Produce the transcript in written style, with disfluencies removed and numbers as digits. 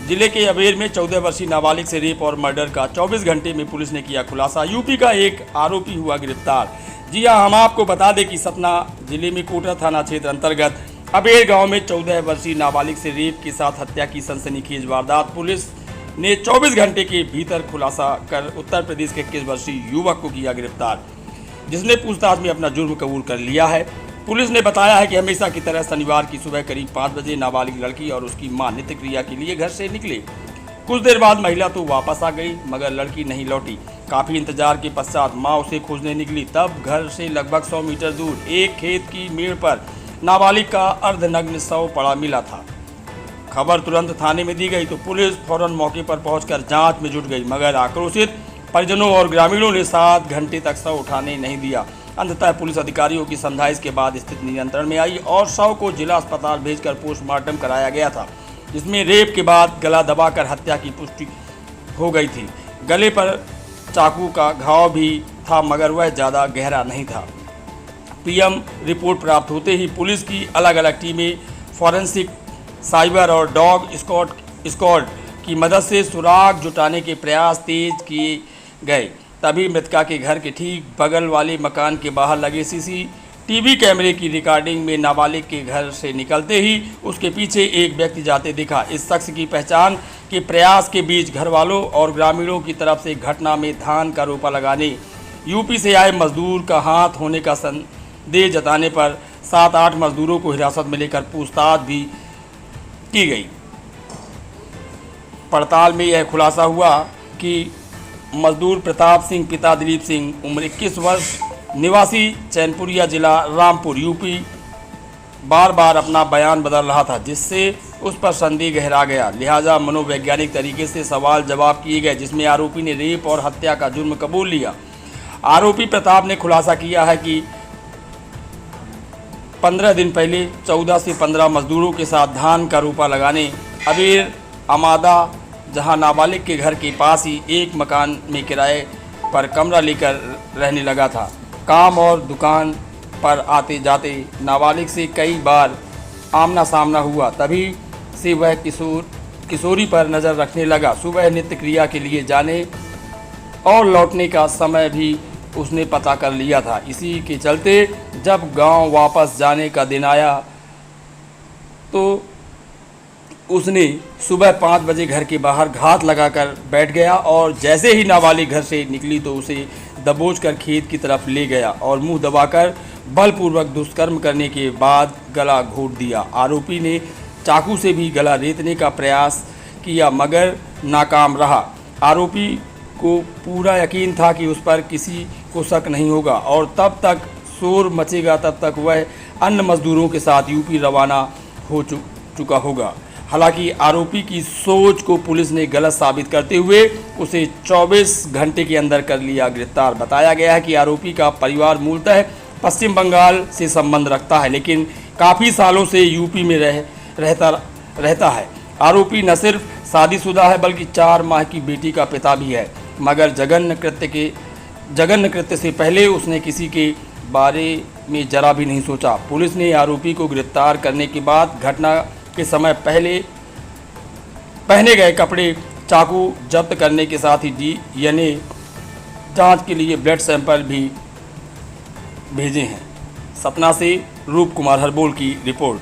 जिले के अबेर में 14 वर्षीय नाबालिग से रेप और मर्डर का 24 घंटे में पुलिस ने किया खुलासा। यूपी का एक आरोपी हुआ गिरफ्तार। जी हां, हम आपको बता दें कि सतना जिले में कोटा थाना क्षेत्र अंतर्गत अबेर गांव में 14 वर्षीय नाबालिग से रेप के साथ हत्या की सनसनीखेज वारदात पुलिस ने 24 घंटे के भीतर खुलासा कर उत्तर प्रदेश के 21 वर्षीय युवक को किया गिरफ्तार, जिसने पूछताछ में अपना जुर्म कबूल कर लिया है। पुलिस ने बताया है कि हमेशा की तरह शनिवार की सुबह करीब 5 बजे नाबालिग लड़की और उसकी मां नित्य क्रिया के लिए घर से निकले। कुछ देर बाद महिला तो वापस आ गई, मगर लड़की नहीं लौटी। काफ़ी इंतजार के पश्चात मां उसे खोजने निकली, तब घर से लगभग 100 मीटर दूर एक खेत की मेड़ पर नाबालिग का अर्धनग्न शव पड़ा मिला था। खबर तुरंत थाने में दी गई तो पुलिस फौरन मौके पर पहुंचकर जांच में जुट गई, मगर आक्रोशित परिजनों और ग्रामीणों ने 7 घंटे तक शव उठाने नहीं दिया। अंततः पुलिस अधिकारियों की समझाइश के बाद स्थिति नियंत्रण में आई और शव को जिला अस्पताल भेजकर पोस्टमार्टम कराया गया था, जिसमें रेप के बाद गला दबाकर हत्या की पुष्टि हो गई थी। गले पर चाकू का घाव भी था, मगर वह ज़्यादा गहरा नहीं था। पीएम रिपोर्ट प्राप्त होते ही पुलिस की अलग अलग टीमें फॉरेंसिक, साइबर और डॉग स्क्वाड की मदद से सुराग जुटाने के प्रयास तेज किए गए। तभी मृतका के घर के ठीक बगल वाले मकान के बाहर लगे सीसीटीवी कैमरे की रिकॉर्डिंग में नाबालिग के घर से निकलते ही उसके पीछे एक व्यक्ति जाते दिखा। इस शख्स की पहचान के प्रयास के बीच घर वालों और ग्रामीणों की तरफ से घटना में धान का रोपा लगाने यूपी से आए मजदूर का हाथ होने का संदेह जताने पर 7-8 मजदूरों को हिरासत में लेकर पूछताछ भी की गई। पड़ताल में यह खुलासा हुआ कि मजदूर प्रताप सिंह पिता दिलीप सिंह उम्र 21 वर्ष निवासी चैनपुरिया जिला रामपुर यूपी बार बार अपना बयान बदल रहा था, जिससे उस पर संदेह गहरा गया। लिहाजा मनोवैज्ञानिक तरीके से सवाल जवाब किए गए, जिसमें आरोपी ने रेप और हत्या का जुर्म कबूल लिया। आरोपी प्रताप ने खुलासा किया है कि 15 दिन पहले 14 से 15 मजदूरों के साथ धान का रोपा लगाने अबेर अमादा, जहां नाबालिग के घर के पास ही एक मकान में किराए पर कमरा लेकर रहने लगा था। काम और दुकान पर आते जाते नाबालिग से कई बार आमना सामना हुआ, तभी से वह किशोरी पर नज़र रखने लगा। सुबह नित्य क्रिया के लिए जाने और लौटने का समय भी उसने पता कर लिया था। इसी के चलते जब गांव वापस जाने का दिन आया तो उसने सुबह 5 बजे घर के बाहर घात लगाकर बैठ गया और जैसे ही नाबालिग घर से निकली तो उसे दबोचकर खेत की तरफ ले गया और मुंह दबाकर बलपूर्वक दुष्कर्म करने के बाद गला घोंट दिया। आरोपी ने चाकू से भी गला रेतने का प्रयास किया, मगर नाकाम रहा। आरोपी को पूरा यकीन था कि उस पर किसी को शक नहीं होगा और तब तक शोर मचेगा, तब तक वह अन्य मजदूरों के साथ यूपी रवाना हो चुका होगा। हालांकि आरोपी की सोच को पुलिस ने गलत साबित करते हुए उसे 24 घंटे के अंदर कर लिया गिरफ्तार। बताया गया है कि आरोपी का परिवार मूलतः पश्चिम बंगाल से संबंध रखता है, लेकिन काफ़ी सालों से यूपी में रहता है। आरोपी न सिर्फ शादीशुदा है बल्कि 4 माह की बेटी का पिता भी है, मगर जघन्य कृत्य से पहले उसने किसी के बारे में जरा भी नहीं सोचा। पुलिस ने आरोपी को गिरफ्तार करने के बाद घटना के समय पहने गए कपड़े, चाकू जब्त करने के साथ ही डीएनए जांच के लिए ब्लड सैंपल भी भेजे हैं। सतना से रूप कुमार हरबोल की रिपोर्ट।